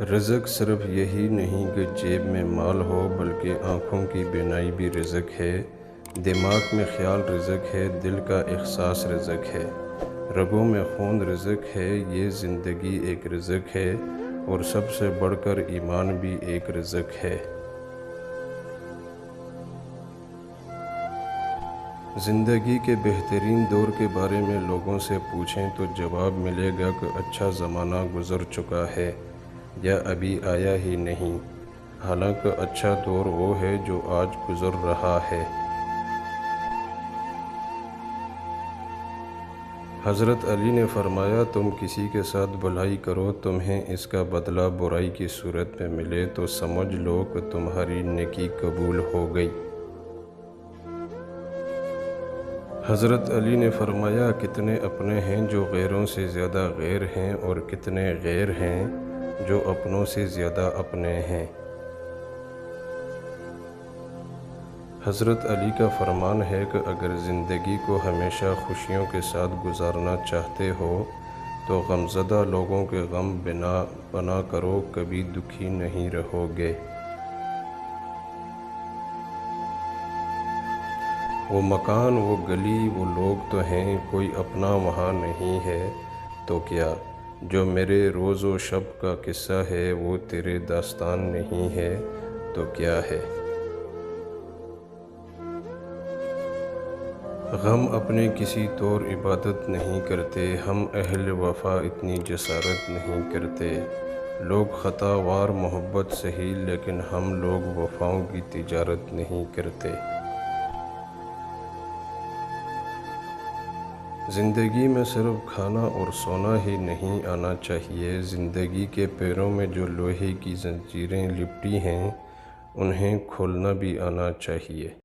رزق صرف یہی نہیں کہ جیب میں مال ہو، بلکہ آنکھوں کی بینائی بھی رزق ہے، دماغ میں خیال رزق ہے، دل کا احساس رزق ہے، رگوں میں خون رزق ہے۔ یہ زندگی ایک رزق ہے، اور سب سے بڑھ کر ایمان بھی ایک رزق ہے۔ زندگی کے بہترین دور کے بارے میں لوگوں سے پوچھیں تو جواب ملے گا کہ اچھا زمانہ گزر چکا ہے یا ابھی آیا ہی نہیں، حالانکہ اچھا دور وہ ہے جو آج گزر رہا ہے۔ حضرت علی نے فرمایا، تم کسی کے ساتھ بھلائی کرو، تمہیں اس کا بدلہ برائی کی صورت میں ملے تو سمجھ لو کہ تمہاری نیکی قبول ہو گئی۔ حضرت علی نے فرمایا، کتنے اپنے ہیں جو غیروں سے زیادہ غیر ہیں، اور کتنے غیر ہیں جو اپنوں سے زیادہ اپنے ہیں۔ حضرت علی کا فرمان ہے کہ اگر زندگی کو ہمیشہ خوشیوں کے ساتھ گزارنا چاہتے ہو تو غمزدہ لوگوں کے غم بنا کرو، کبھی دکھی نہیں رہو گے۔ وہ مکان، وہ گلی، وہ لوگ تو ہیں، کوئی اپنا وہاں نہیں ہے تو کیا؟ جو میرے روز و شب کا قصہ ہے وہ تیرے داستان نہیں ہے تو کیا ہے؟ غم اپنے کسی طور عبادت نہیں کرتے، ہم اہل وفا اتنی جسارت نہیں کرتے۔ لوگ خطا وار محبت سہی، لیکن ہم لوگ وفاؤں کی تجارت نہیں کرتے۔ زندگی میں صرف کھانا اور سونا ہی نہیں آنا چاہیے، زندگی کے پیروں میں جو لوہے کی زنجیریں لپٹی ہیں انہیں کھولنا بھی آنا چاہیے۔